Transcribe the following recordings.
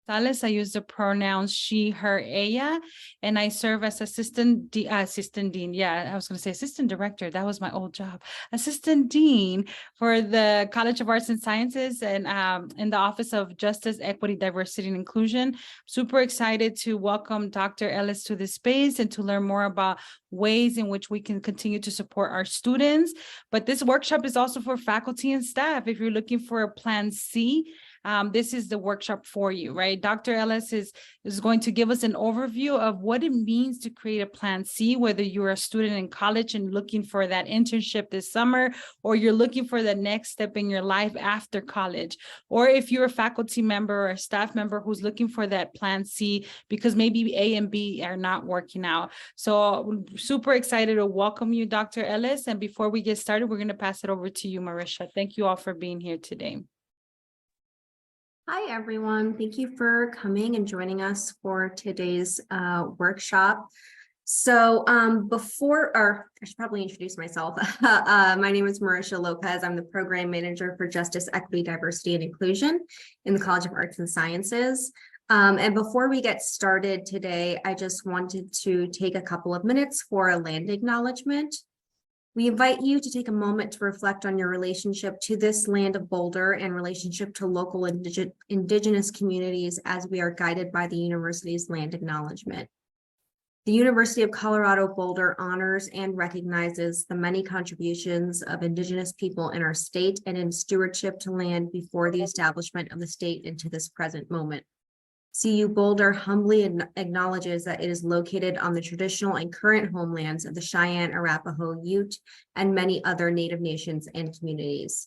Gonzalez. I use the pronouns she, her, ella, and I serve as assistant dean. Yeah, I was going to say assistant director. That was my old job. Assistant dean for the College of Arts and Sciences and in the Office of Justice, Equity, Diversity, and Inclusion. Super excited to welcome Dr. Ellis to this space and to learn more about ways in which we can continue to support our students. But this workshop is also for faculty and staff. If you're looking for a plan C, this is the workshop for you, right? Dr. Ellis is going to give us an overview of what it means to create a plan C, whether you're a student in college and looking for that internship this summer, or you're looking for the next step in your life after college, or if you're a faculty member or a staff member who's looking for that plan C because maybe A and B are not working out. So super excited to welcome you, Dr. Ellis. And before we get started, we're going to pass it over to you, Marisha. Thank you all for being here today. Hi, everyone. Thank you for coming and joining us for today's workshop. So I should probably introduce myself. My name is Marisha Lopez. I'm the Program Manager for Justice, Equity, Diversity, and Inclusion in the College of Arts and Sciences. And before we get started today, I just wanted to take a couple of minutes for a land acknowledgement. We invite you to take a moment to reflect on your relationship to this land of Boulder and relationship to local Indigenous communities as we are guided by the university's land acknowledgement. The University of Colorado Boulder honors and recognizes the many contributions of Indigenous people in our state and in stewardship to land before the establishment of the state into this present moment. CU Boulder humbly acknowledges that it is located on the traditional and current homelands of the Cheyenne, Arapaho, Ute, and many other Native nations and communities.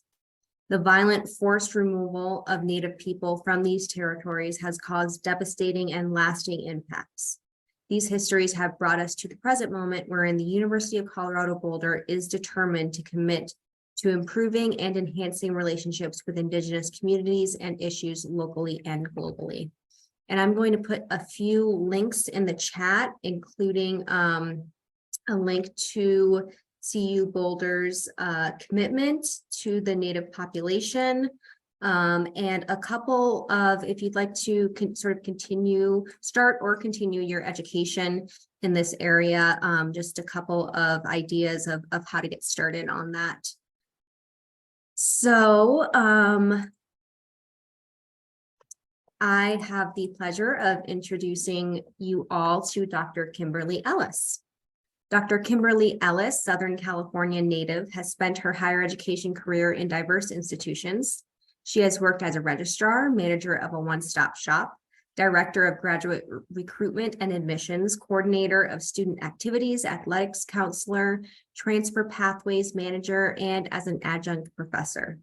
The violent forced removal of Native people from these territories has caused devastating and lasting impacts. These histories have brought us to the present moment wherein the University of Colorado Boulder is determined to commit to improving and enhancing relationships with Indigenous communities and issues locally and globally. And I'm going to put a few links in the chat, including a link to CU Boulder's commitment to the Native population, and a couple of, if you'd like to sort of start or continue your education in this area, just a couple of ideas of how to get started on that. So, I have the pleasure of introducing you all to Dr. Kimberly Ellis. Dr. Kimberly Ellis, Southern California native, has spent her higher education career in diverse institutions. She has worked as a registrar, manager of a one-stop shop, director of graduate recruitment and admissions, coordinator of student activities, athletics counselor, transfer pathways manager, and as an adjunct professor.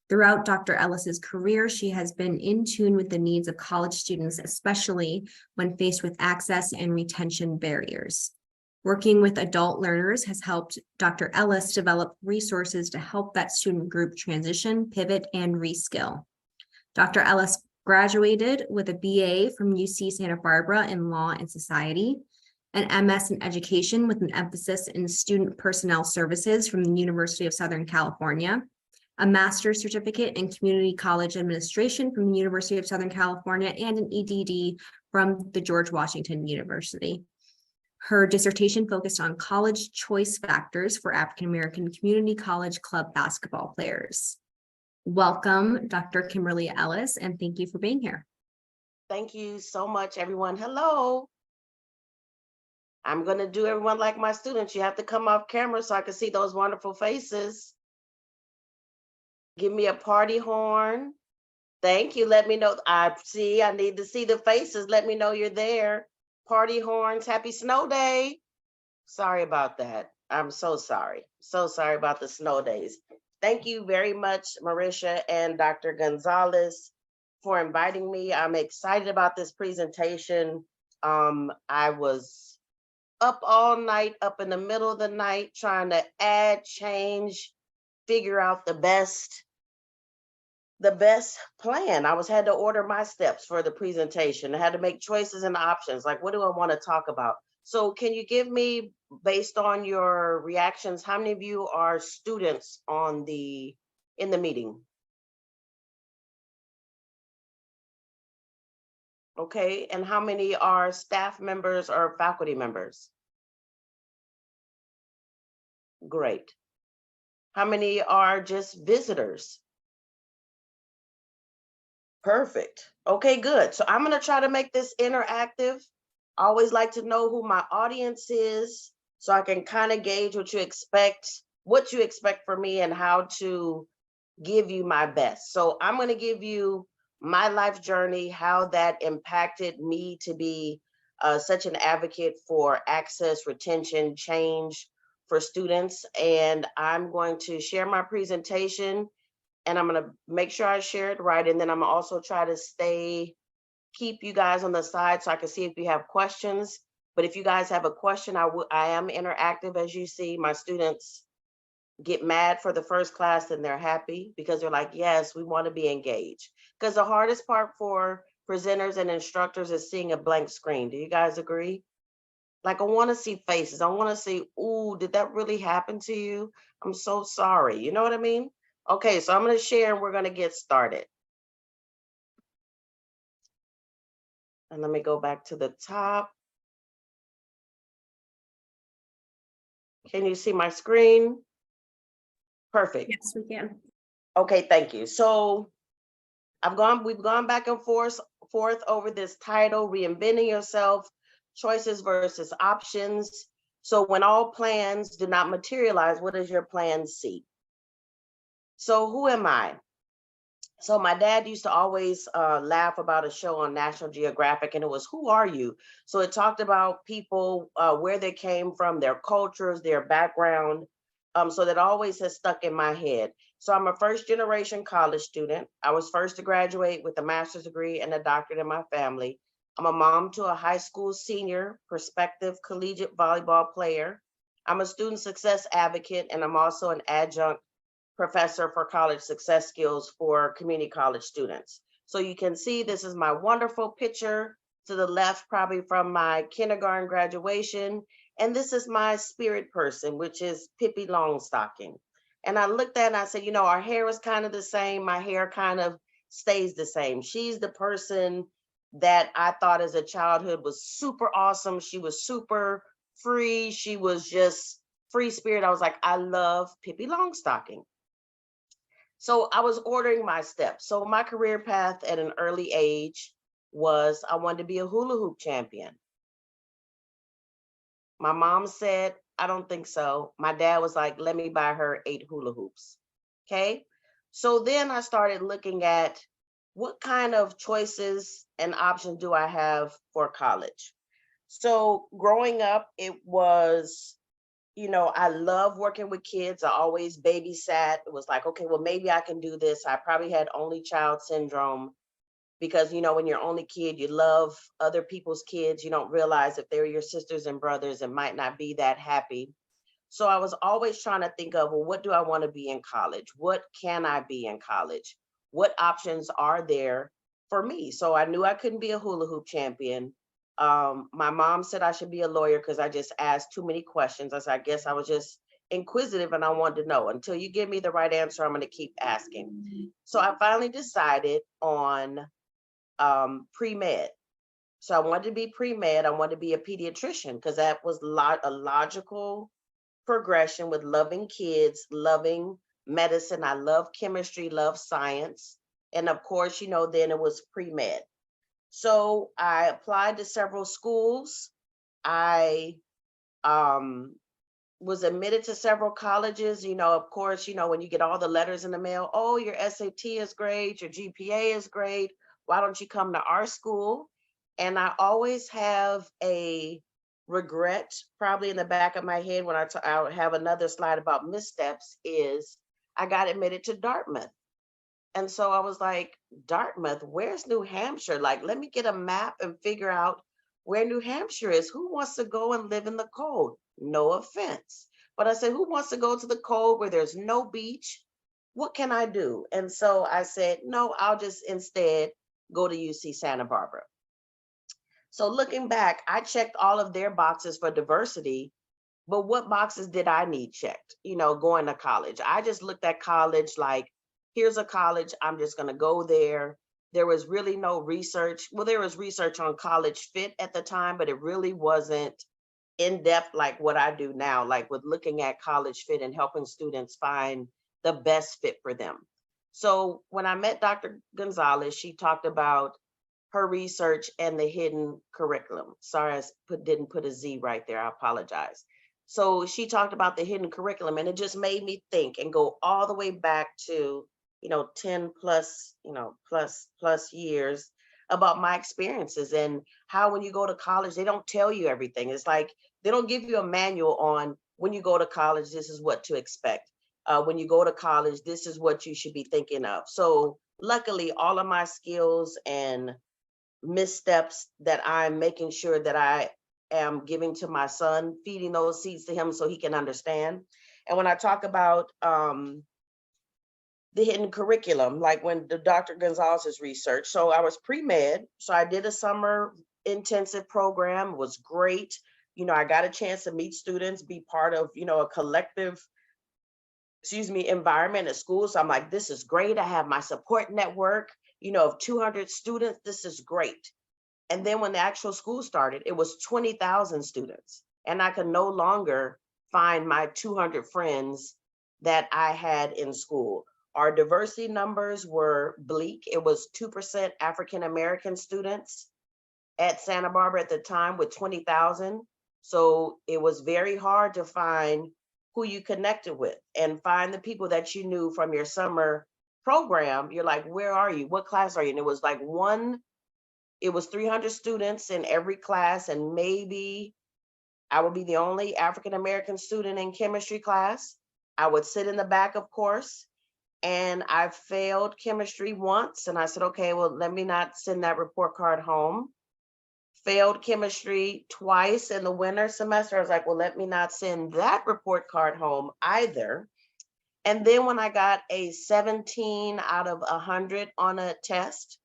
Throughout Dr. Ellis's career, she has been in tune with the needs of college students, especially when faced with access and retention barriers. Working with adult learners has helped Dr. Ellis develop resources to help that student group transition, pivot, and reskill. Dr. Ellis graduated with a BA from UC Santa Barbara in Law and Society, an MS in Education with an emphasis in Student Personnel Services from the University of Southern California, a master's certificate in community college administration from the University of Southern California, and an EDD from the George Washington University. Her dissertation focused on college choice factors for African-American community college club basketball players. Welcome, Dr. Kimberly Ellis, and thank you for being here. Thank you so much, everyone. Hello. I'm going to do everyone like my students. You have to come off camera so I can see those wonderful faces. Give me a party horn. Thank you. Let me know. I need to see the faces. Let me know you're there. Party horns. Happy snow day. Sorry about that. I'm so sorry. So sorry about the snow days. Thank you very much, Marisha and Dr. Gonzalez, for inviting me. I'm excited about this presentation. I was up all night, up in the middle of the night, trying to add, change, figure out the best plan. I had to order my steps for the presentation. I had to make choices and options. Like, what do I want to talk about? So can you give me, based on your reactions, how many of you are students in the meeting? Okay, and how many are staff members or faculty members? Great. How many are just visitors? Perfect. Okay, good. So I'm going to try to make this interactive. I always like to know who my audience is so I can kind of gauge what you expect from me and how to give you my best. So I'm going to give you my life journey, how that impacted me to be such an advocate for access, retention, change for students. And I'm going to share my presentation, and I'm going to make sure I share it right. And then I'm also try to keep you guys on the side so I can see if you have questions. But if you guys have a question, I am interactive. As you see, my students get mad for the first class and they're happy because they're like, yes, we want to be engaged. Because the hardest part for presenters and instructors is seeing a blank screen. Do you guys agree? Like, I want to see faces. I want to see, ooh, did that really happen to you? I'm so sorry. You know what I mean? Okay, so I'm going to share and we're going to get started. And let me go back to the top. Can you see my screen? Perfect. Yes, we can. Okay, thank you. So we've gone back and forth over this title, Reinventing Yourself, Choices versus Options. So when all plans do not materialize, what does your plan see? So who am I? So my dad used to always laugh about a show on National Geographic, and it was, Who Are You? So it talked about people, where they came from, their cultures, their background. So that always has stuck in my head. So I'm a first generation college student. I was first to graduate with a master's degree and a doctorate in my family. I'm a mom to a high school senior, prospective collegiate volleyball player. I'm a student success advocate, and I'm also an adjunct professor for college success skills for community college students. So you can see this is my wonderful picture to the left, probably from my kindergarten graduation. And this is my spirit person, which is Pippi Longstocking. And I looked at it and I said, you know, our hair is kind of the same. My hair kind of stays the same. She's the person that I thought as a childhood was super awesome. She was super free. She was just free spirit. I was like, I love Pippi Longstocking. So I was ordering my steps. So my career path at an early age was I wanted to be a hula hoop champion. My mom said, I don't think so. My dad was like, let me buy her 8 hula hoops. Okay. So then I started looking at what kind of choices and options do I have for college? So growing up, it was, you know, I love working with kids. I always babysat. It was like, okay, well, maybe I can do this. I probably had only child syndrome because, you know, when you're only kid, you love other people's kids. You don't realize if they're your sisters and brothers and might not be that happy. So I was always trying to think of, well, what do I want to be in college? What can I be in college? What options are there for me? So I knew I couldn't be a hula hoop champion. My mom said I should be a lawyer because I just asked too many questions. I said, I guess I was just inquisitive and I wanted to know. Until you give me the right answer, I'm going to keep asking. So I finally decided on pre-med. So I wanted to be pre-med. I wanted to be a pediatrician because that was a logical progression with loving kids, loving medicine. I love chemistry, love science. And of course, you know, then it was pre-med. So I applied to several schools. I was admitted to several colleges. You know, of course, you know, when you get all the letters in the mail, oh, your SAT is great, your GPA is great. Why don't you come to our school? And I always have a regret, probably in the back of my head when I have another slide about missteps, is I got admitted to Dartmouth. And so I was like, Dartmouth, where's New Hampshire? Like, let me get a map and figure out where New Hampshire is. Who wants to go and live in the cold? No offense. But I said, who wants to go to the cold where there's no beach? What can I do? And so I said, no, I'll just instead go to UC Santa Barbara. So looking back, I checked all of their boxes for diversity, but what boxes did I need checked? You know, going to college. I just looked at college like, here's a college, I'm just going to go there. there was really no research. Well, there was research on college fit at the time, but it really wasn't in depth like what I do now, like with looking at college fit and helping students find the best fit for them. So when I met Dr. Gonzalez, she talked about her research and the hidden curriculum. Sorry, didn't put a Z right there. I apologize. So she talked about the hidden curriculum, and it just made me think and go all the way back to, 10 plus, plus years about my experiences and how when you go to college, they don't tell you everything. It's like they don't give you a manual on when you go to college, this is what to expect. When you go to college, this is what you should be thinking of. So luckily, all of my skills and missteps that I'm making sure that I am giving to my son, feeding those seeds to him so he can understand. And when I talk about the hidden curriculum, like when the Dr. Gonzalez's research, so I was pre-med, so I did a summer intensive program. It was great. I got a chance to meet students, be part of, a collective, environment at school. So I'm like, this is great. I have my support network, of 200 students. This is great. And then when the actual school started, it was 20,000 students. And I could no longer find my 200 friends that I had in school. Our diversity numbers were bleak. It was 2% African-American students at Santa Barbara at the time with 20,000. So it was very hard to find who you connected with and find the people that you knew from your summer program. You're like, where are you? What class are you? And it was like it was 300 students in every class, and maybe I would be the only African-American student in chemistry class. I would sit in the back, of course, and I failed chemistry once. And I said, okay, well, let me not send that report card home. Failed chemistry twice in the winter semester. I was like, well, let me not send that report card home either. And then when I got a 17 out of 100 on a test,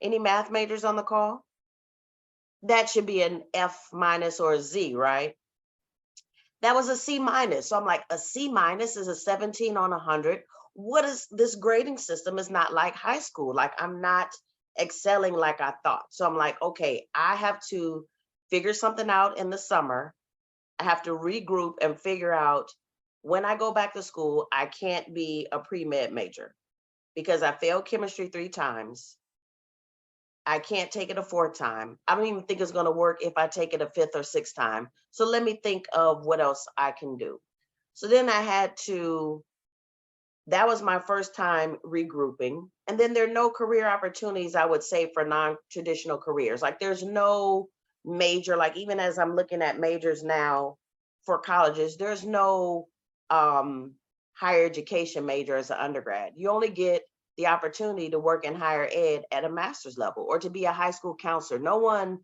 any math majors on the call? That should be an F minus or a Z, right? That was a C minus. So I'm like, a C minus is a 17 on 100. What is this grading system? Is not like high school. Like I'm not excelling like I thought. So I'm like, okay, I have to figure something out in the summer. I have to regroup and figure out when I go back to school, I can't be a pre-med major because I failed chemistry 3 times. I can't take it a 4th time. I don't even think it's going to work if I take it a 5th or 6th time. So let me think of what else I can do. So then that was my first time regrouping. And then there are no career opportunities, I would say, for non-traditional careers. Like there's no major, like even as I'm looking at majors now for colleges, there's no higher education major as an undergrad. You only get the opportunity to work in higher ed at a master's level or to be a high school counselor. No one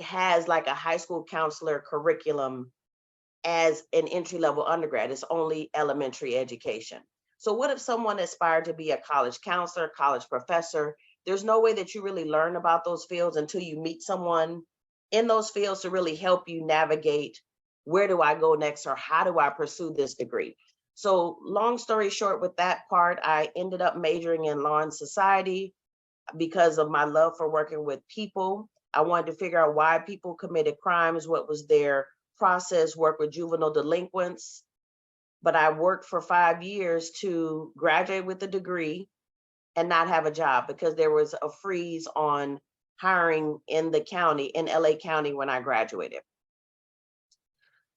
has like a high school counselor curriculum as an entry-level undergrad. It's only elementary education. So what if someone aspired to be a college counselor, college professor? There's no way that you really learn about those fields until you meet someone in those fields to really help you navigate, where do I go next or how do I pursue this degree? So long story short, with that part, I ended up majoring in law and society because of my love for working with people. I wanted to figure out why people committed crimes, what was their process, work with juvenile delinquents. But I worked for 5 years to graduate with a degree and not have a job because there was a freeze on hiring in the county, in LA County, when I graduated.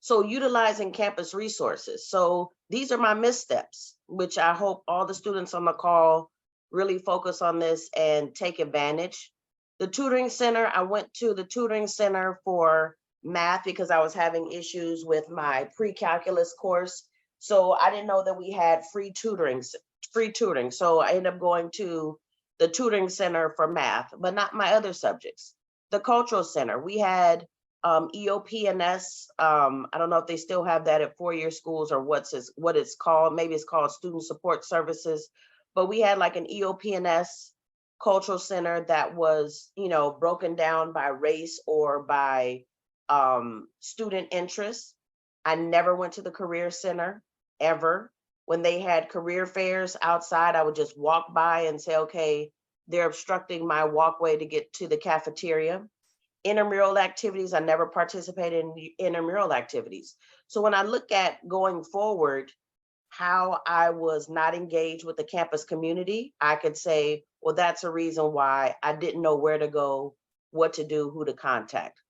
So utilizing campus resources. So these are my missteps, which I hope all the students on the call really focus on this and take advantage. The tutoring center, I went to the tutoring center for math because I was having issues with my pre-calculus course. So I didn't know that we had free tutoring. So I ended up going to the tutoring center for math, but not my other subjects. The cultural center, we had EOP&S. I don't know if they still have that at four-year schools or what it's called. Maybe it's called Student Support Services. But we had like an EOP&S cultural center that was, broken down by race or by student interest. I never went to the career center ever. When they had career fairs outside, I would just walk by and say, okay, they're obstructing my walkway to get to the cafeteria. Intramural activities, I never participated in intramural activities. So when I look at going forward, how I was not engaged with the campus community, I could say, well, that's a reason why I didn't know where to go, what to do, who to contact.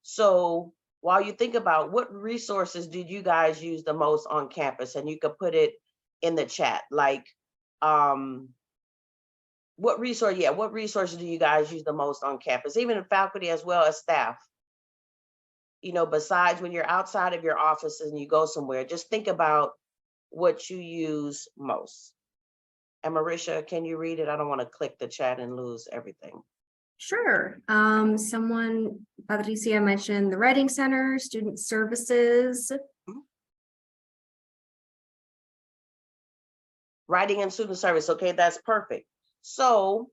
So while you think about what resources did you guys use the most on campus, and you could put it in the chat, like what resources do you guys use the most on campus, even in faculty as well as staff? You know, besides when you're outside of your office and you go somewhere, just think about what you use most. And Marisha, can you read it? I don't want to click the chat and lose everything. Sure. Someone, Patricia mentioned the Writing Center, Student Services. Writing and student service. Okay, that's perfect. So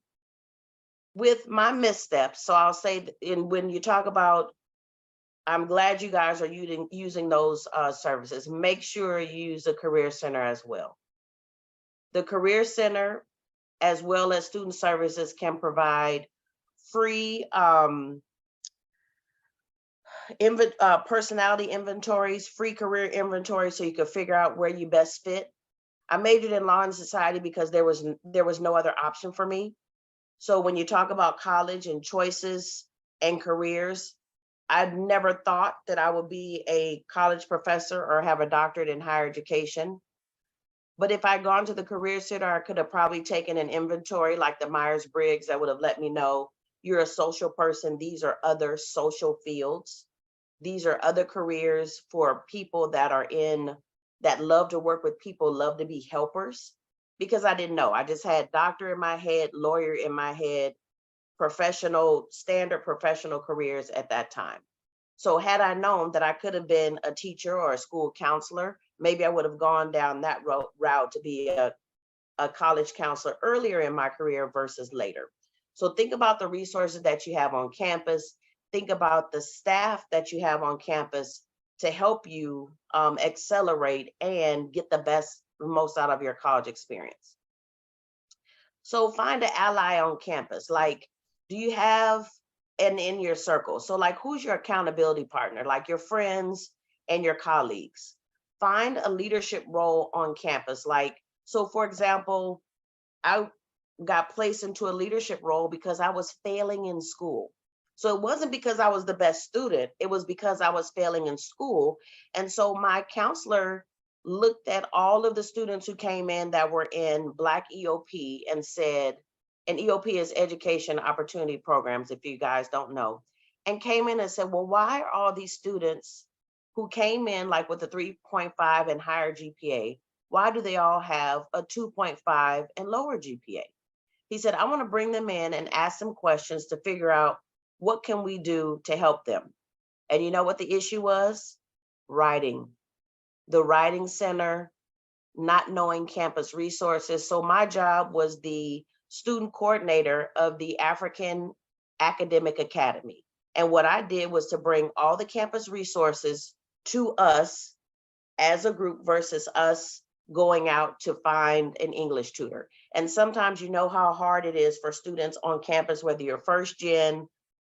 with my missteps, so I'll say, when you talk about, I'm glad you guys are using those services. Make sure you use the Career Center as well. The Career Center, as well as student services, can provide free personality inventories, free career inventory, so you can figure out where you best fit. I majored in law and society because there was no other option for me. So when you talk about college and choices and careers, I'd never thought that I would be a college professor or have a doctorate in higher education. But if I'd gone to the Career Center, I could have probably taken an inventory like the Myers-Briggs that would have let me know, you're a social person. These are other social fields. These are other careers for people that are that love to work with people, love to be helpers. Because I didn't know. I just had doctor in my head, lawyer in my head, standard professional careers at that time. So had I known that I could have been a teacher or a school counselor, maybe I would have gone down that route to be a college counselor earlier in my career versus later. So think about the resources that you have on campus. Think about the staff that you have on campus to help you accelerate and get the most out of your college experience. So find an ally on campus. Like, do you have an in your circle? So like, who's your accountability partner? Like your friends and your colleagues. Find a leadership role on campus. Like, so for example, I got placed into a leadership role because I was failing in school. So it wasn't because I was the best student, it was because I was failing in school. And so my counselor looked at all of the students who came in that were in Black EOP and said, and EOP is Education Opportunity Programs, if you guys don't know, and came in and said, well, why are all these students who came in like with a 3.5 and higher GPA, why do they all have a 2.5 and lower GPA? He said, I want to bring them in and ask them questions to figure out what can we do to help them. And you know what the issue was? Writing. The Writing Center, not knowing campus resources. So my job was the student coordinator of the African Academic Academy. And what I did was to bring all the campus resources to us as a group versus us going out to find an English tutor. And sometimes you know how hard it is for students on campus, whether you're first gen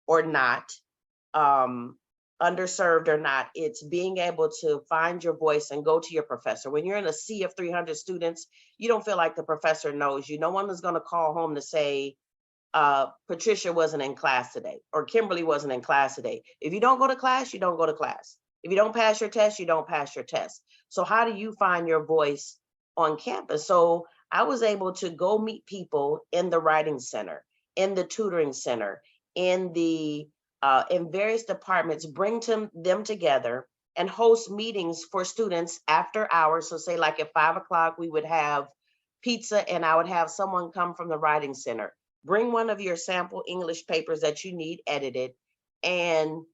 or not, underserved or not, it's being able to find your voice and go to your professor. When you're in a sea of 300 students, you don't feel like the professor knows you. No one is going to call home to say, Patricia wasn't in class today, or Kimberly wasn't in class today. If you don't go to class, you don't go to class. If you don't pass your test, you don't pass your test. So how do you find your voice on campus? So I was able to go meet people in the Writing Center, in the Tutoring Center, in various departments, bring them together and host meetings for students after hours. So say like at 5 o'clock, we would have pizza and I would have someone come from the Writing Center, bring one of your sample English papers that you need edited, and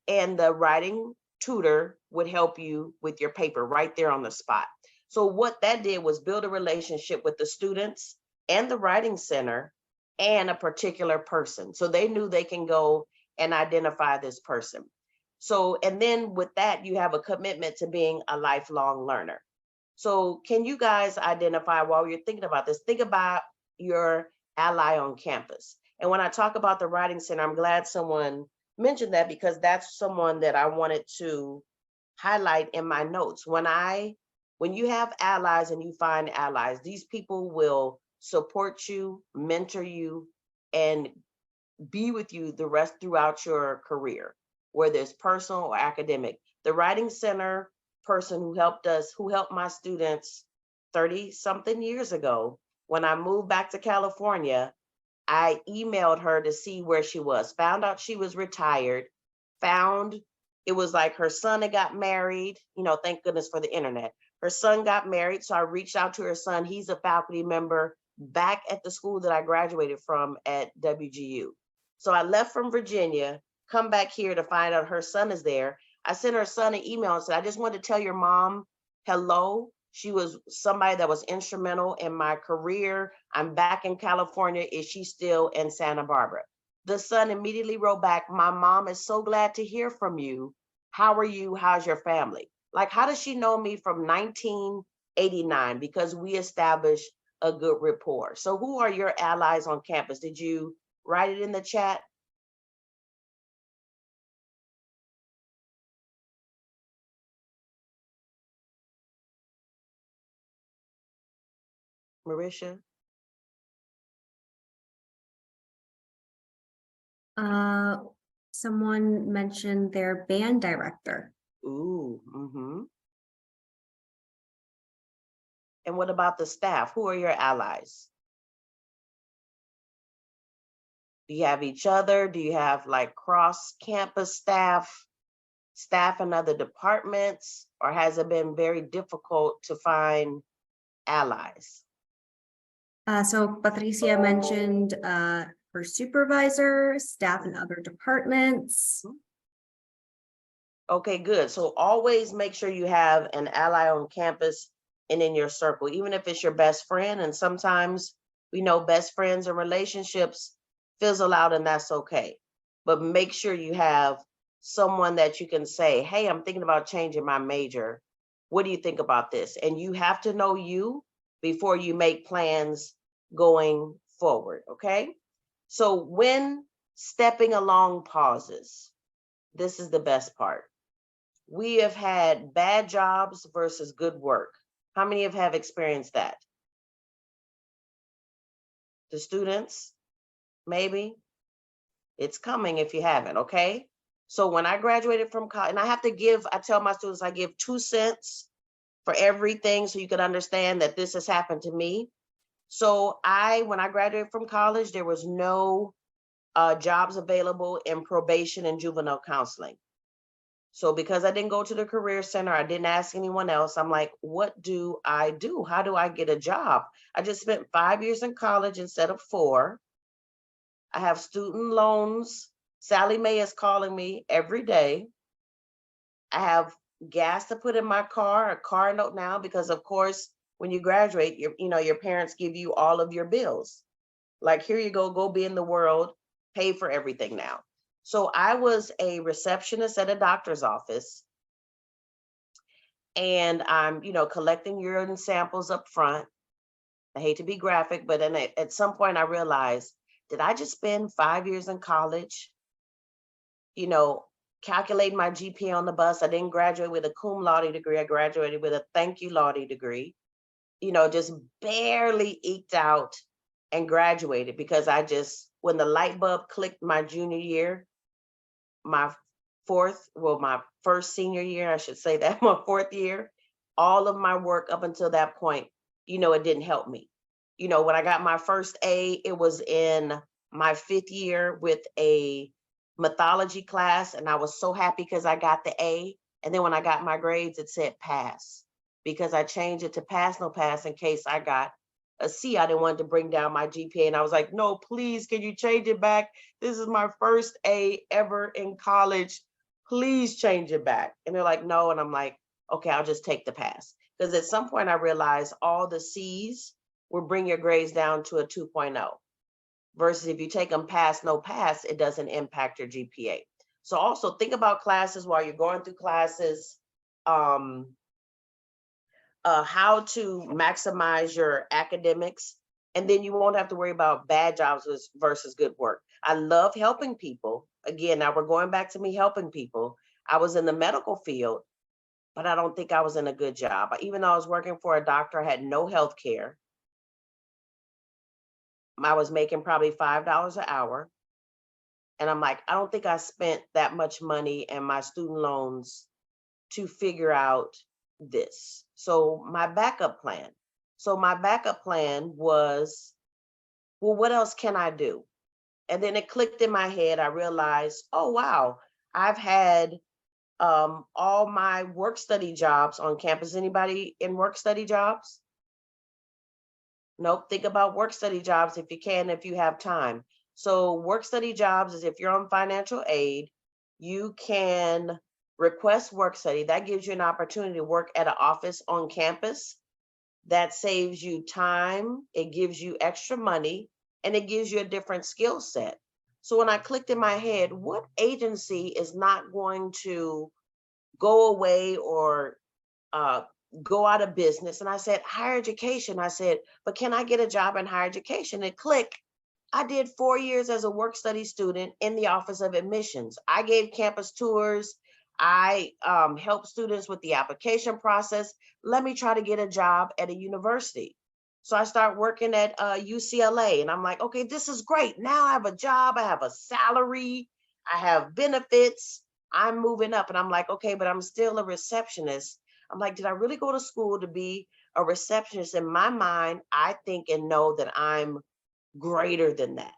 the writing tutor would help you with your paper right there on the spot. So what that did was build a relationship with the students and the Writing Center and a particular person. So they knew they can go and identify this person. So, and then with that, you have a commitment to being a lifelong learner. So can you guys identify, while you're thinking about this, think about your ally on campus. And when I talk about the Writing Center, I'm glad someone mentioned that, because that's someone that I wanted to highlight in my notes. When you have allies and you find allies, these people will support you, mentor you, and be with you the rest throughout your career, whether it's personal or academic. The Writing Center person who helped my students 30 something years ago, when I moved back to California, I emailed her to see where she was, found out she was retired, found it was like her son had got married, thank goodness for the internet. Her son got married, so I reached out to her son. He's a faculty member back at the school that I graduated from at WGU. So I left from Virginia, come back here to find out her son is there. I sent her son an email and said, I just wanted to tell your mom hello. She was somebody that was instrumental in my career. I'm back in California. Is she still in Santa Barbara? The son immediately wrote back, my mom is so glad to hear from you. How are you? How's your family? Like, how does she know me from 1989? Because we established a good rapport. So who are your allies on campus? Did you write it in the chat? Marisha? Someone mentioned their band director. Ooh, mm-hmm. And what about the staff? Who are your allies? Do you have each other? Do you have like cross-campus staff in other departments? Or has it been very difficult to find allies? So Patricia mentioned her supervisor, staff in other departments. Okay, good. So always make sure you have an ally on campus and in your circle, even if it's your best friend. And sometimes we know best friends and relationships fizzle out, and that's okay. But make sure you have someone that you can say, hey, I'm thinking about changing my major. What do you think about this? And you have to know you before you make plans going forward, okay? So when stepping along pauses, this is the best part. We have had bad jobs versus good work. How many have experienced that? The students, maybe? It's coming if you haven't, okay? So when I graduated from college, and I tell my students, I give 2 cents for everything so you can understand that this has happened to me. So when I graduated from college, there was no jobs available in probation and juvenile counseling. So because I didn't go to the career center, I didn't ask anyone else. I'm like, what do I do? How do I get a job? I just spent 5 years in college instead of 4. I have student loans. Sally Mae is calling me every day. I have gas to put in my car, a car note now, because of course, when you graduate, your parents give you all of your bills. Like, here you go be in the world, pay for everything now. So I was a receptionist at a doctor's office, and I'm, collecting urine samples up front. I hate to be graphic, but then at some point I realized, did I just spend 5 years in college, calculating my GPA on the bus? I didn't graduate with a cum laude degree. I graduated with a thank you laude degree, just barely eked out and graduated because when the light bulb clicked my junior year, my first senior year, I should say that, my 4th year, all of my work up until that point, it didn't help me. When I got my first A, it was in my 5th year with a mythology class, and I was so happy because I got the A. And then when I got my grades, it said pass, because I changed it to pass, no pass, in case I got a C. I didn't want to bring down my GPA. And I was like, no, please, can you change it back? This is my first A ever in college. Please change it back. And they're like, no. And I'm like, okay, I'll just take the pass. Because at some point I realized all the C's will bring your grades down to a 2.0. Versus if you take them pass, no pass, it doesn't impact your GPA. So also think about classes while you're going through classes. How to maximize your academics. And then you won't have to worry about bad jobs versus good work. I love helping people. Again, now we're going back to me helping people. I was in the medical field, but I don't think I was in a good job. Even though I was working for a doctor, I had no health care. I was making probably $5 an hour. And I'm like, I don't think I spent that much money and my student loans to figure out this. So my backup plan. Was, well, what else can I do? And then it clicked in my head. I realized, oh, wow, I've had all my work study jobs on campus. Anybody in work study jobs? Nope. Think about work study jobs if you can, if you have time. So work study jobs is if you're on financial aid, you can request work study. That gives you an opportunity to work at an office on campus. That saves you time. It gives you extra money, and it gives you a different skill set. So when I clicked in my head, what agency is not going to go away or go out of business? And I said, higher education. I said, but can I get a job in higher education? And click. I did 4 years as a work study student in the Office of Admissions. I gave campus tours. I helped students with the application process. Let me try to get a job at a university. So I started working at UCLA, and I'm like, okay, this is great. Now I have a job. I have a salary. I have benefits. I'm moving up. And I'm like, okay, but I'm still a receptionist. I'm like, did I really go to school to be a receptionist? In my mind, I think and know that I'm greater than that.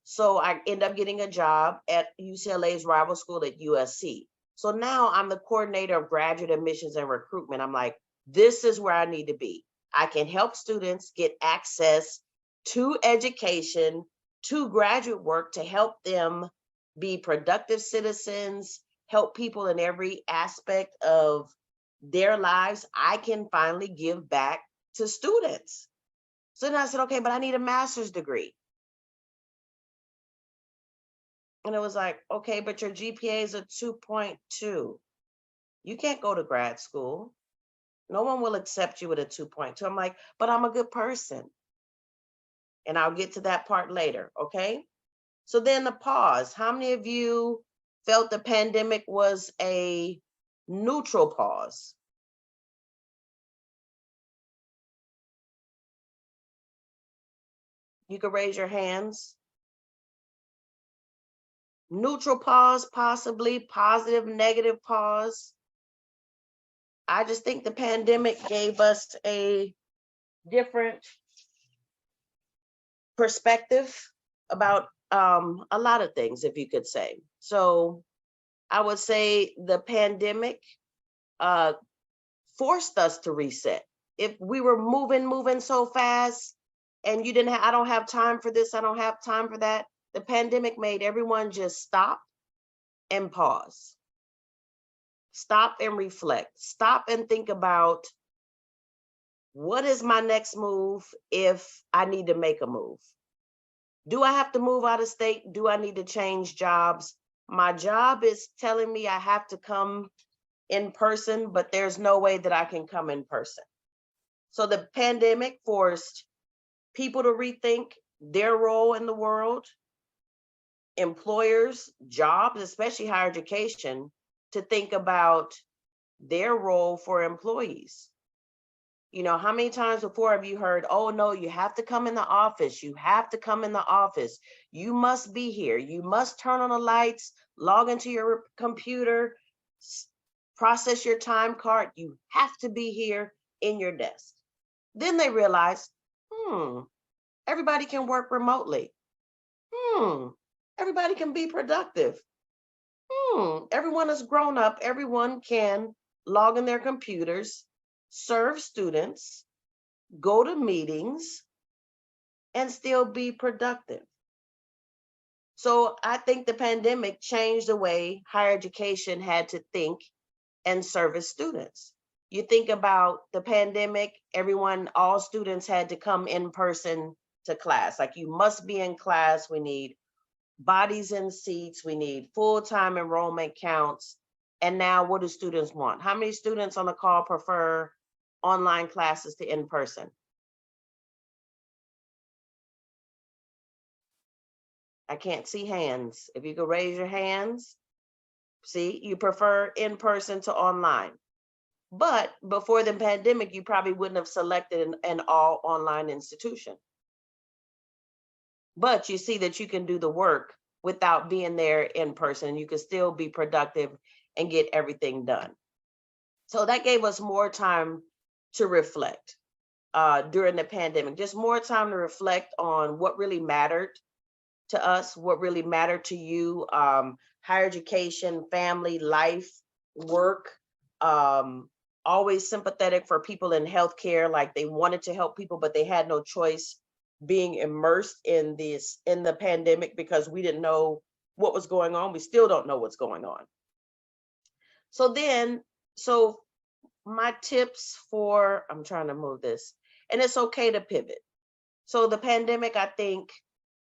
So I end up getting a job at UCLA's rival school at USC. So now I'm the coordinator of graduate admissions and recruitment. I'm like, this is where I need to be. I can help students get access to education, to graduate work, to help them be productive citizens, help people in every aspect of their lives. I can finally give back to students. So then I said, okay, but I need a master's degree. And it was like, okay, but your GPA is a 2.2. You can't go to grad school. No one will accept you with a 2.2. I'm like, but I'm a good person. And I'll get to that part later, okay? So then the pause. How many of you felt the pandemic was a neutral pause? You could raise your hands. Neutral pause, possibly positive, negative pause. I just think the pandemic gave us a different perspective about a lot of things, if you could say. So I would say the pandemic forced us to reset. If we were moving so fast and you didn't have, I don't have time for this, I don't have time for that. The pandemic made everyone just stop and pause. Stop and reflect. Stop and think about, what is my next move if I need to make a move? Do I have to move out of state? Do I need to change jobs? My job is telling me I have to come in person, but there's no way that I can come in person. So the pandemic forced people to rethink their role in the world, employers, jobs, especially higher education, to think about their role for employees. You know, how many times before have you heard, oh no, you have to come in the office. You have to come in the office. You must be here. You must turn on the lights, log into your computer, process your time card. You have to be here in your desk. Then they realize, everybody can work remotely. Everybody can be productive. Everyone is grown up. Everyone can log in their computers, serve students, go to meetings, and still be productive. So I think the pandemic changed the way higher education had to think and service students. You think about the pandemic, all students had to come in person to class. Like, you must be in class. We need bodies in seats. We need full-time enrollment counts. And now what do students want? How many students on the call prefer online classes to in person? I can't see hands. If you could raise your hands, see, you prefer in person to online. But before the pandemic, you probably wouldn't have selected an all online institution. But you see that you can do the work without being there in person. You can still be productive and get everything done. So that gave us more time to reflect during the pandemic, just more time to reflect on what really mattered to us, what really mattered to you, higher education, family, life, work, always sympathetic for people in healthcare, like they wanted to help people, but they had no choice being immersed in the pandemic because we didn't know what was going on. We still don't know what's going on. So my tips for, I'm trying to move this, and it's okay to pivot. So the pandemic, I think,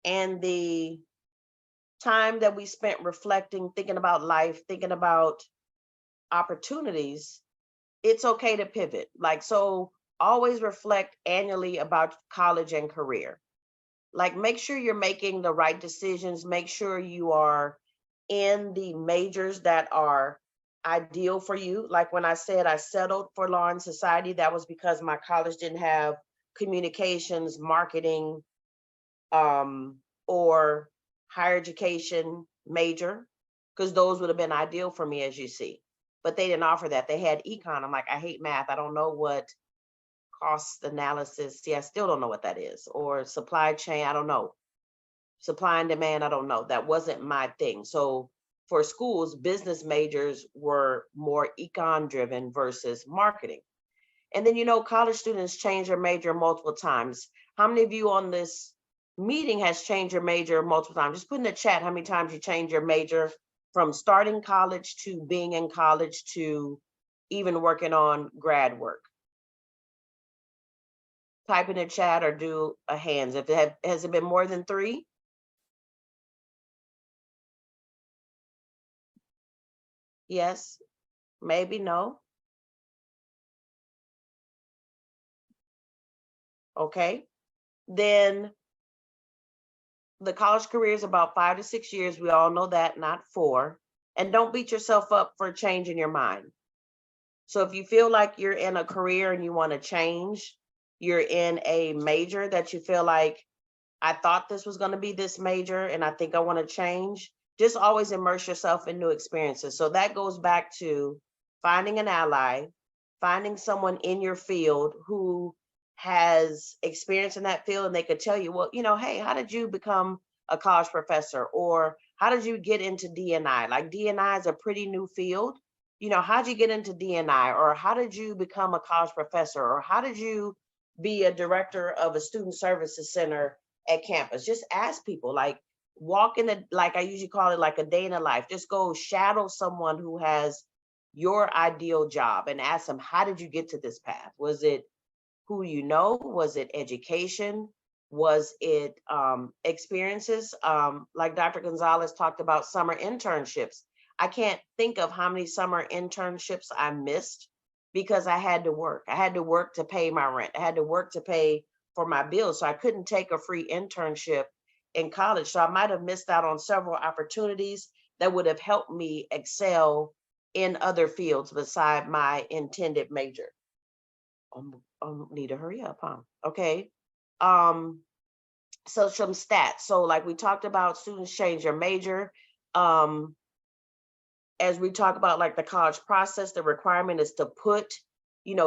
and the time that we spent reflecting, thinking about life, thinking about opportunities, it's okay to pivot. Like, so always reflect annually about college and career. Like, make sure you're making the right decisions, make sure you are in the majors that are ideal for you. Like when I said I settled for law and society, that was because my college didn't have communications, marketing, or higher education major, because those would have been ideal for me, as you see. But they didn't offer that. They had econ. I'm like, I hate math. I don't know what cost analysis. See, I still don't know what that is. Or supply chain. I don't know. Supply and demand. I don't know. That wasn't my thing. So for schools, business majors were more econ driven versus marketing. And then, college students change their major multiple times. How many of you on this meeting has changed your major multiple times? Just put in the chat how many times you change your major from starting college to being in college to even working on grad work. Type in the chat or do a hands. Has it been more than 3? Yes, maybe, no. Okay. Then the college career is about 5 to 6 years. We all know that, not 4. And don't beat yourself up for changing your mind. So if you feel like you're in a career and you want to change, you're in a major that you feel like, I thought this was going to be this major and I think I want to change, just always immerse yourself in new experiences. So that goes back to finding an ally, finding someone in your field who has experience in that field and they could tell you, well, hey, how did you become a college professor? Or how did you get into D&I? Like D&I is a pretty new field. How'd you get into D&I? Or how did you become a college professor? Or how did you be a director of a student services center at campus? Just ask people, like walk in like I usually call it like a day in a life. Just go shadow someone who has your ideal job and ask them, how did you get to this path? Was it who you know? Was it education? Was it experiences? Like Dr. Gonzalez talked about summer internships. I can't think of how many summer internships I missed because I had to work. I had to work to pay my rent. I had to work to pay for my bills. So I couldn't take a free internship in college. So I might have missed out on several opportunities that would have helped me excel in other fields beside my intended major. Need to hurry up, huh? Okay. So some stats. So like we talked about, students change their major. As we talk about like the college process, the requirement is to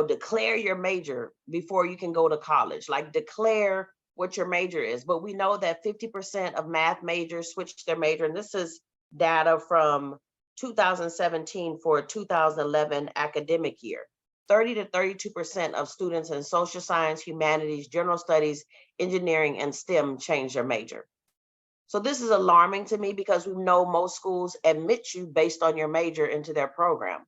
declare your major before you can go to college, like declare what your major is. But we know that 50% of math majors switch their major. And this is data from 2017 for 2011 academic year. 30 to 32% of students in social science, humanities, general studies, engineering, and STEM change their major. So this is alarming to me because we know most schools admit you based on your major into their program.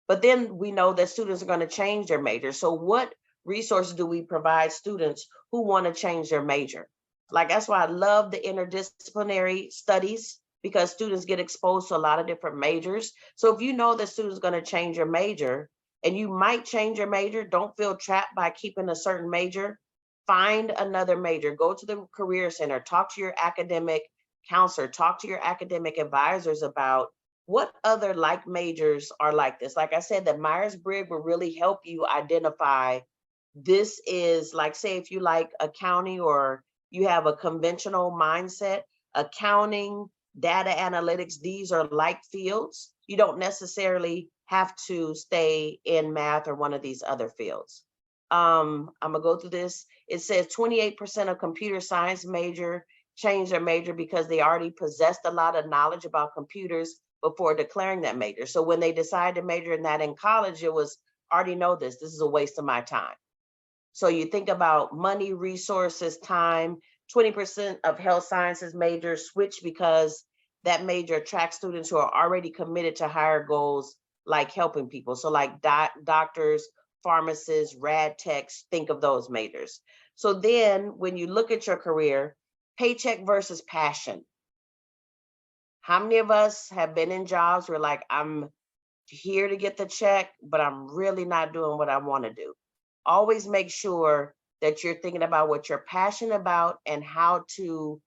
But then we know that students are going to change their major. So what resources do we provide students who want to change their major? Like, that's why I love the interdisciplinary studies, because students get exposed to a lot of different majors. So if you know that students are going to change your major and you might change your major, don't feel trapped by keeping a certain major. Find another major, go to the career center, talk to your academic counselor, talk to your academic advisors about what other like majors are like this. Like I said, the Myers-Briggs will really help you identify this is like, say, if you like accounting or you have a conventional mindset, accounting, data analytics, these are like fields. You don't necessarily have to stay in math or one of these other fields. I'm gonna go through this. It says 28% of computer science major changed their major because they already possessed a lot of knowledge about computers before declaring that major. So when they decided to major in that in college, it was, already know this is a waste of my time. So you think about money, resources, time. 20% of health sciences majors switch because that major attracts students who are already committed to higher goals, like helping people. So like doctors, pharmacists, rad techs, think of those majors. So then when you look at your career, paycheck versus passion. How many of us have been in jobs where like, I'm here to get the check, but I'm really not doing what I want to do? Always make sure that you're thinking about what you're passionate about and how to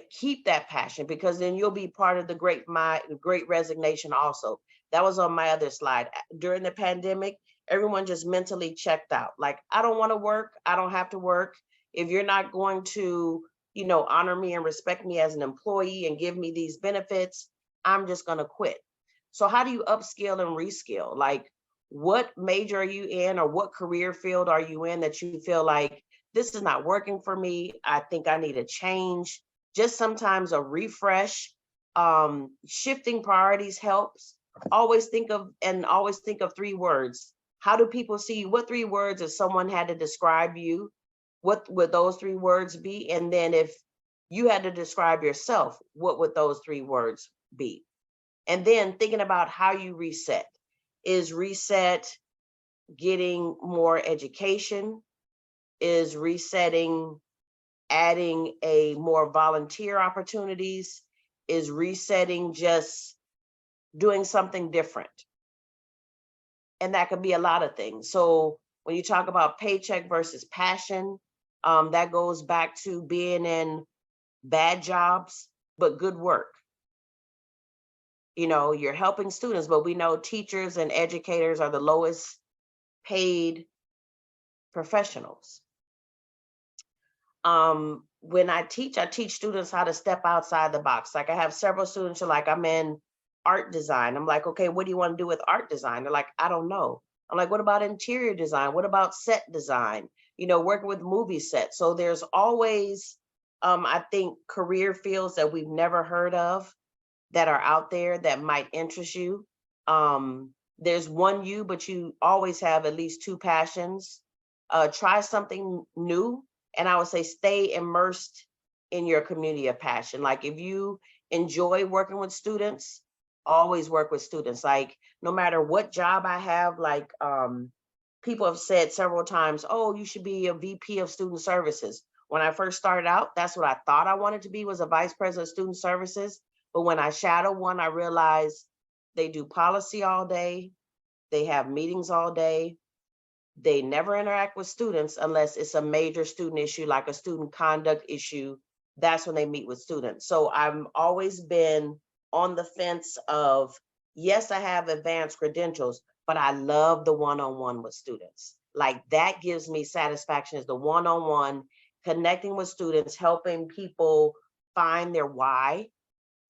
keep that passion, because then you'll be part of the great resignation also. That was on my other slide. During the pandemic, everyone just mentally checked out. Like, I don't want to work. I don't have to work. If you're not going to, honor me and respect me as an employee and give me these benefits, I'm just going to quit. So how do you upskill and reskill? Like, what major are you in, or what career field are you in that you feel like this is not working for me? I think I need a change. Just sometimes a refresh. Shifting priorities helps. Always think of 3 words. How do people see you? What 3 words, if someone had to describe you, what would those 3 words be? And then if you had to describe yourself, what would those 3 words be? And then thinking about how you reset. Is reset getting more education? Is resetting adding a more volunteer opportunities? Is resetting just doing something different? And that could be a lot of things. So when you talk about paycheck versus passion, that goes back to being in bad jobs, but good work. You're helping students, but we know teachers and educators are the lowest paid professionals. When I teach students how to step outside the box. Like, I have several students who are like, I'm in art design. I'm like, okay, what do you want to do with art design? They're like, I don't know. I'm like, what about interior design? What about set design? Working with movie sets. So there's always, I think, career fields that we've never heard of that are out there that might interest you. There's one you, but you always have at least 2 passions. Try something new. And I would say stay immersed in your community of passion. Like, if you enjoy working with students, always work with students. Like, no matter what job I have, like, people have said several times, oh, you should be a VP of student services. When I first started out, that's what I thought I wanted to be, was a vice president of student services. But when I shadowed one, I realized they do policy all day. They have meetings all day. They never interact with students unless it's a major student issue, like a student conduct issue. That's when they meet with students. So I've always been on the fence of, yes, I have advanced credentials, but I love the one-on-one with students. Like, that gives me satisfaction, is the one-on-one, connecting with students, helping people find their why,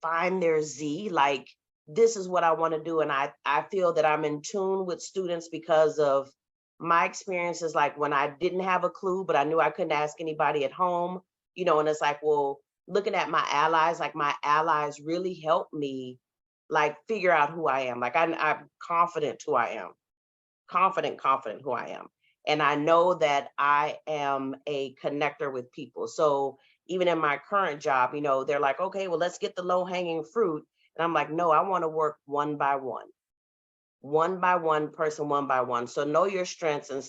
find their Z. Like, this is what I want to do. And I feel that I'm in tune with students because of my experiences. Like, when I didn't have a clue, but I knew I couldn't ask anybody at home, and it's like, well, looking at my allies, like, my allies really helped me, like, figure out who I am. Like, I'm confident who I am, confident who I am. And I know that I am a connector with people. So even in my current job, they're like, okay, well, let's get the low hanging fruit. And I'm like, no, I want to work one by one person, one by one. So know your strengths and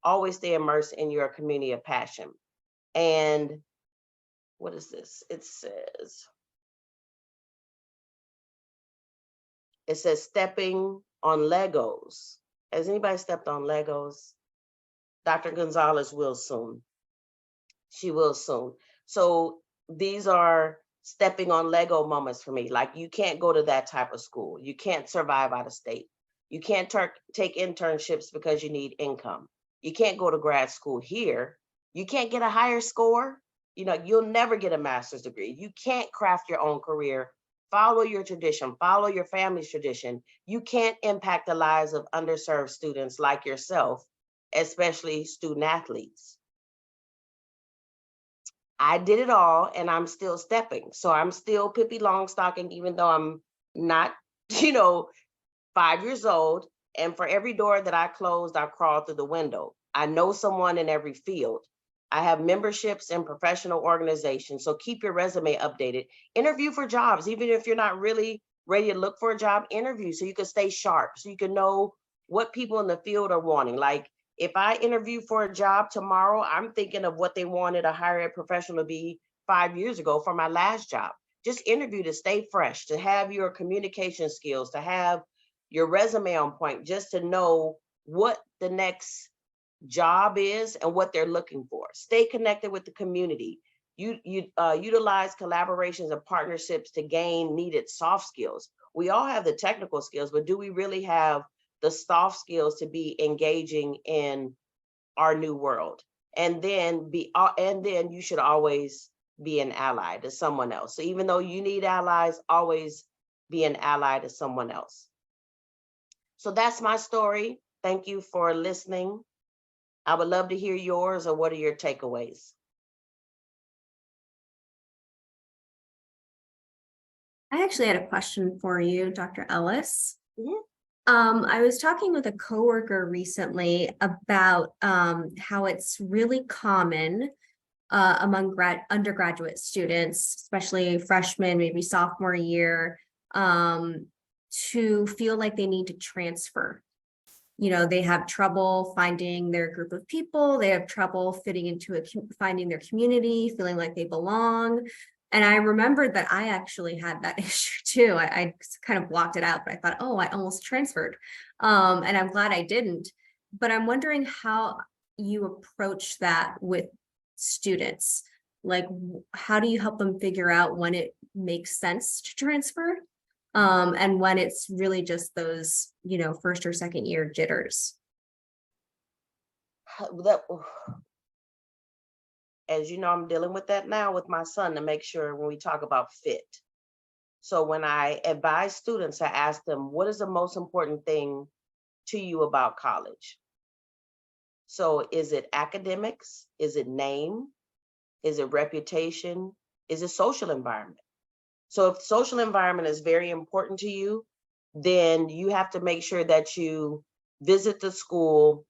always stay immersed in your community of passion. And what is this? It says stepping on Legos. Has anybody stepped on Legos? Dr. Gonzalez will soon. She will soon. So these are stepping on Lego moments for me. Like, you can't go to that type of school. You can't survive out of state. You can't take internships because you need income. You can't go to grad school here. You can't get a higher score. You know, you'll never get a master's degree. You can't craft your own career. Follow your tradition, follow your family's tradition. You can't impact the lives of underserved students like yourself, especially student athletes. I did it all and I'm still stepping. So I'm still Pippi Longstocking, even though I'm not, 5 years old. And for every door that I closed, I crawled through the window. I know someone in every field. I have memberships in professional organizations. So keep your resume updated. Interview for jobs, even if you're not really ready to look for a job, interview so you can stay sharp, so you can know what people in the field are wanting. Like, if I interview for a job tomorrow, I'm thinking of what they wanted a higher ed professional to be 5 years ago for my last job. Just interview to stay fresh, to have your communication skills, to have your resume on point, just to know what the next job is and what they're looking for. Stay connected with the community. Utilize collaborations and partnerships to gain needed soft skills. We all have the technical skills, but do we really have the soft skills to be engaging in our new world? And then you should always be an ally to someone else. So even though you need allies, always be an ally to someone else. So that's my story. Thank you for listening. I would love to hear yours, or what are your takeaways? I actually had a question for you, Dr. Ellis. Mhm. I was talking with a coworker recently about how it's really common among undergraduate students, especially freshmen, maybe sophomore year, to feel like they need to transfer. They have trouble finding their group of people. They have trouble fitting into finding their community, feeling like they belong. And I remembered that I actually had that issue too. I kind of blocked it out, but I thought, oh, I almost transferred. And I'm glad I didn't. But I'm wondering how you approach that with students. Like, how do you help them figure out when it makes sense to transfer? And when it's really just those, first or second year jitters. As you know, I'm dealing with that now with my son, to make sure when we talk about fit. So when I advise students, I ask them, what is the most important thing to you about college? So is it academics? Is it name? Is it reputation? Is it social environment? So if social environment is very important to you, then you have to make sure that you visit the school,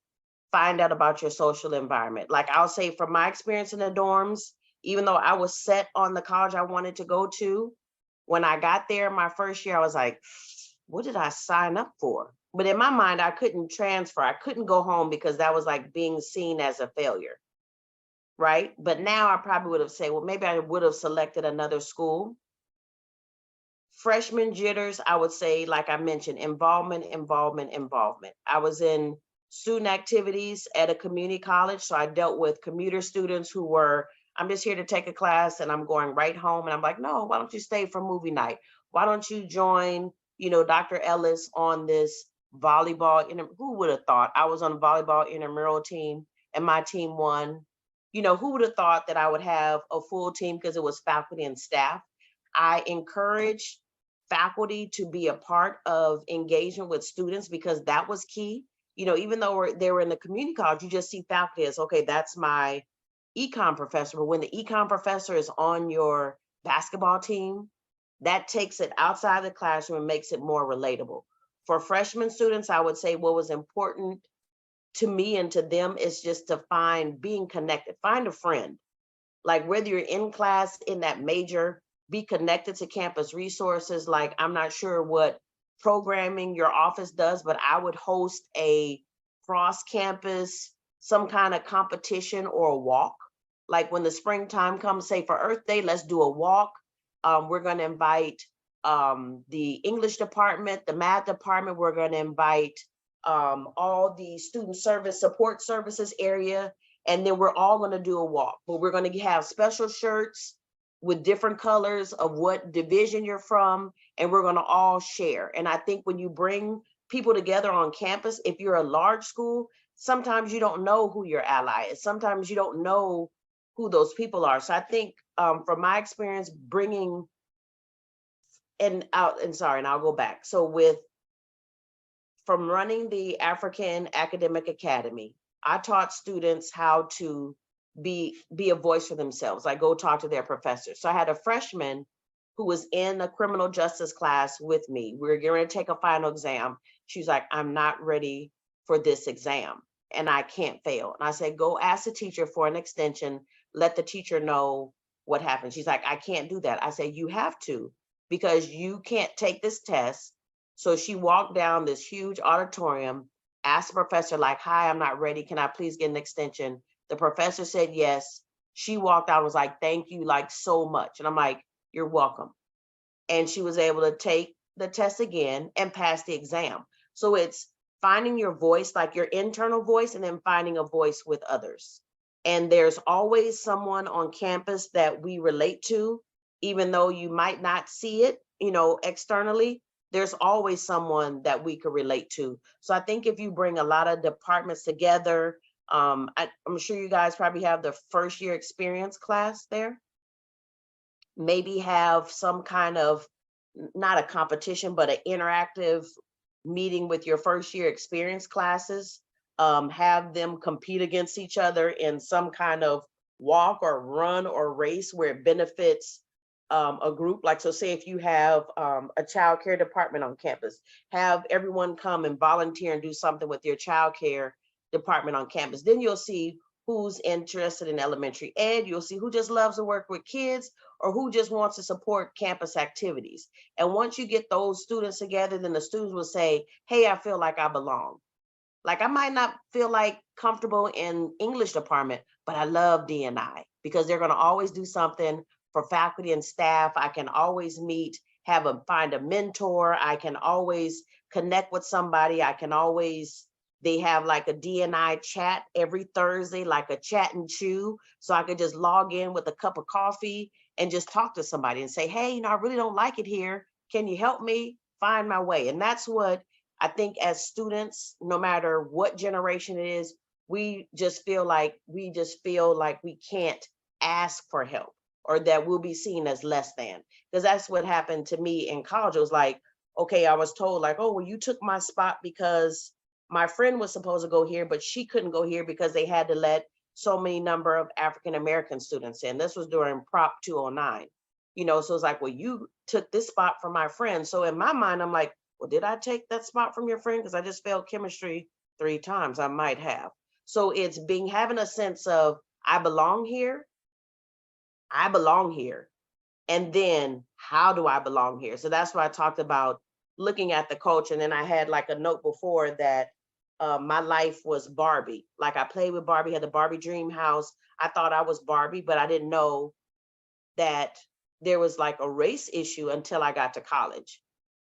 find out about your social environment. Like, I'll say from my experience in the dorms, even though I was set on the college I wanted to go to, when I got there my first year, I was like, what did I sign up for? But in my mind, I couldn't transfer. I couldn't go home because that was like being seen as a failure, right? But now I probably would have said, well, maybe I would have selected another school. Freshman jitters, I would say, like I mentioned, involvement. I was in student activities at a community college, so I dealt with commuter students who were, I'm just here to take a class and I'm going right home. And I'm like, no, why don't you stay for movie night? Why don't you join, Dr. Ellis on this volleyball? Who would have thought I was on a volleyball intramural team and my team won? Who would have thought that I would have a full team, because it was faculty and staff. I encourage faculty to be a part of engagement with students, because that was key. Even though they were in the community college, you just see faculty as, okay, that's my econ professor. But when the econ professor is on your basketball team, that takes it outside the classroom and makes it more relatable. For freshman students, I would say what was important to me and to them is just to being connected, find a friend. Like, whether you're in class in that major, be connected to campus resources. Like, I'm not sure what programming your office does, but I would host a cross campus, some kind of competition or a walk. Like, when the springtime comes, say for Earth Day, let's do a walk. We're going to invite the English department, the math department. We're going to invite all the student service support services area. And then we're all going to do a walk, but we're going to have special shirts. with different colors of what division you're from, and we're going to all share. And I think when you bring people together on campus, if you're a large school, sometimes you don't know who your ally is. Sometimes you don't know who those people are. So I think from my experience bringing and I'll go back. So from running the African Academic Academy, I taught students how to be a voice for themselves. I go talk to their professors. So I had a freshman who was in a criminal justice class with me. We were getting ready to take a final exam. She's like, I'm not ready for this exam and I can't fail. And I said, go ask the teacher for an extension. Let the teacher know what happened. She's like, I can't do that. I said, you have to, because you can't take this test. So she walked down this huge auditorium, asked the professor like, hi, I'm not ready. Can I please get an extension? The professor said yes. She walked out and was like, thank you like so much. And I'm like, you're welcome. And she was able to take the test again and pass the exam. So it's finding your voice, like your internal voice, and then finding a voice with others. And there's always someone on campus that we relate to, even though you might not see it, externally. There's always someone that we could relate to. So I think if you bring a lot of departments together, I'm sure you guys probably have the first year experience class there. Maybe have some kind of, not a competition, but an interactive meeting with your first year experience classes. Have them compete against each other in some kind of walk or run or race where it benefits a group. Like, so say if you have a child care department on campus, have everyone come and volunteer and do something with your child care department on campus. Then you'll see who's interested in elementary ed. You'll see who just loves to work with kids or who just wants to support campus activities. And once you get those students together, then the students will say, hey, I feel like I belong. Like, I might not feel like comfortable in English department, but I love D&I because they're going to always do something for faculty and staff. I can always find a mentor. I can always connect with somebody. They have like a D&I chat every Thursday, like a chat and chew. So I could just log in with a cup of coffee and just talk to somebody and say, hey, I really don't like it here. Can you help me find my way? And that's what I think as students, no matter what generation it is, we just feel like we can't ask for help or that we'll be seen as less than. Because that's what happened to me in college. It was like, okay, I was told like, oh, well, you took my spot because my friend was supposed to go here, but she couldn't go here because they had to let so many number of African-American students in. This was during Prop 209. So it's like, well, you took this spot from my friend. So in my mind, I'm like, well, did I take that spot from your friend? Because I just failed chemistry 3 times. I might have. So it's having a sense of, I belong here. I belong here. And then how do I belong here? So that's why I talked about looking at the culture. And then I had like a note before that my life was Barbie. Like, I played with Barbie, had the Barbie dream house. I thought I was Barbie, but I didn't know that there was like a race issue until I got to college.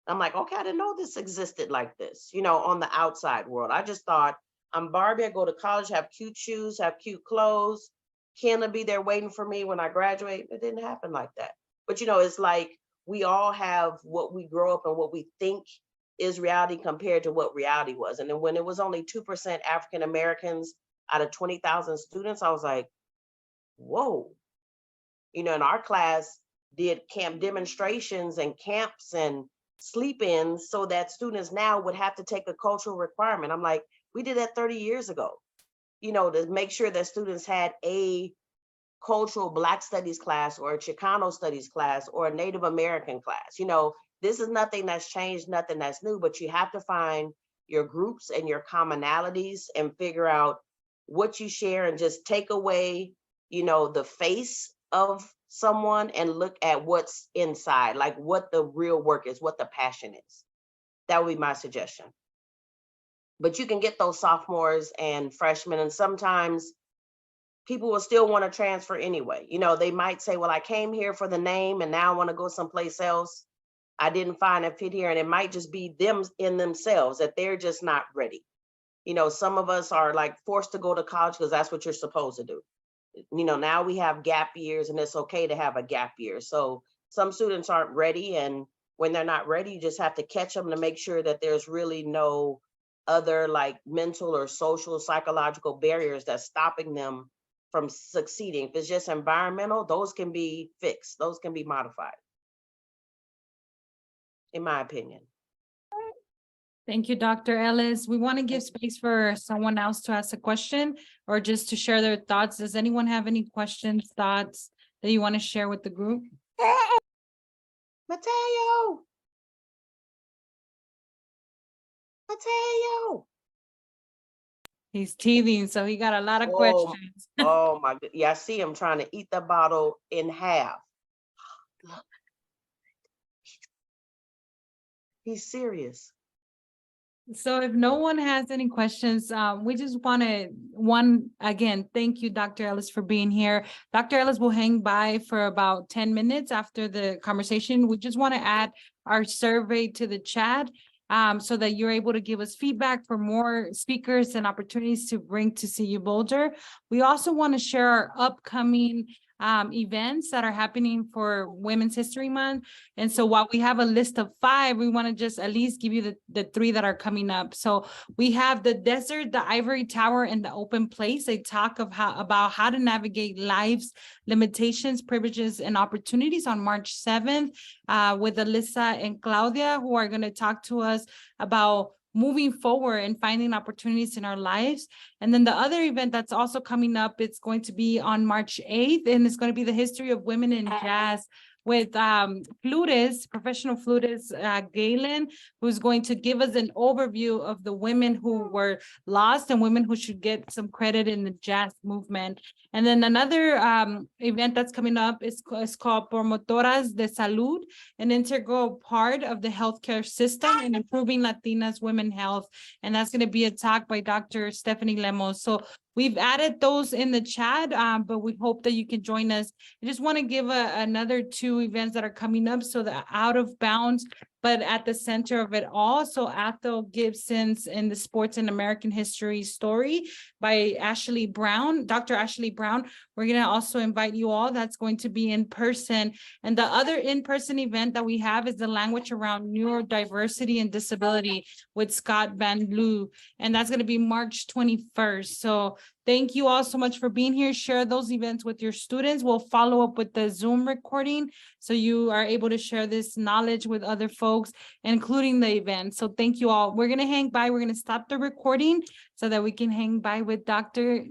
I'm like, okay, I didn't know this existed like this, on the outside world. I just thought I'm Barbie, I go to college, have cute shoes, have cute clothes. Ken will be there waiting for me when I graduate. It didn't happen like that. But, it's like we all have what we grow up and what we think is reality compared to what reality was. And then when it was only 2% African Americans out of 20,000 students, I was like, whoa. In our class did camp demonstrations and camps and sleep-ins so that students now would have to take a cultural requirement. I'm like, we did that 30 years ago, to make sure that students had a cultural Black studies class or a Chicano studies class or a Native American class. This is nothing that's changed, nothing that's new, but you have to find your groups and your commonalities and figure out what you share and just take away, the face of someone and look at what's inside, like what the real work is, what the passion is. That would be my suggestion. But you can get those sophomores and freshmen, and sometimes people will still want to transfer anyway. They might say, well, I came here for the name and now I want to go someplace else. I didn't find a fit here. And it might just be them in themselves that they're just not ready. Some of us are like forced to go to college because that's what you're supposed to do. You know, now we have gap years and it's okay to have a gap year. So some students aren't ready, and when they're not ready, you just have to catch them to make sure that there's really no other like mental or social, psychological barriers that's stopping them from succeeding. If it's just environmental, those can be fixed, those can be modified, in my opinion. Thank you, Dr. Ellis. We want to give space for someone else to ask a question or just to share their thoughts. Does anyone have any questions, thoughts that you want to share with the group? Mateo. Mateo. He's teething, so he got a lot of Oh, questions. oh my God. Yeah, I see him trying to eat the bottle in half. Look. He's serious. So if no one has any questions, we just want to, again, thank you, Dr. Ellis, for being here. Dr. Ellis will hang by for about 10 minutes after the conversation. We just want to add our survey to the chat so that you're able to give us feedback for more speakers and opportunities to bring to CU Boulder. We also want to share our upcoming events that are happening for Women's History Month. And so while we have a list of 5, we want to just at least give you the 3 that are coming up. So we have the desert, the ivory tower, and the open place. They talk about how to navigate life's limitations, privileges, and opportunities on March 7th with Alyssa and Claudia, who are going to talk to us about moving forward and finding opportunities in our lives. And then the other event that's also coming up, it's going to be on March 8th, and it's going to be the history of women in jazz with professional flutist, Galen, who's going to give us an overview of the women who were lost and women who should get some credit in the jazz movement. And then another event that's coming up is called Promotoras de Salud, an integral part of the healthcare system in improving Latinas women's health. And that's going to be a talk by Dr. Stephanie Lemos. So we've added those in the chat, but we hope that you can join us. I just want to give another 2 events that are coming up. So the Out of Bounds, but at the center of it all. So Athol Gibson's In the Sports and American History Story by Ashley Brown, Dr. Ashley Brown. We're going to also invite you all. That's going to be in person. And the other in-person event that we have is the Language Around Neurodiversity and Disability with Scott Van Loo. And that's going to be March 21st. So thank you all so much for being here. Share those events with your students. We'll follow up with the Zoom recording so you are able to share this knowledge with other folks, including the event. So thank you all. We're going to hang by. We're going to stop the recording so that we can hang by with Dr.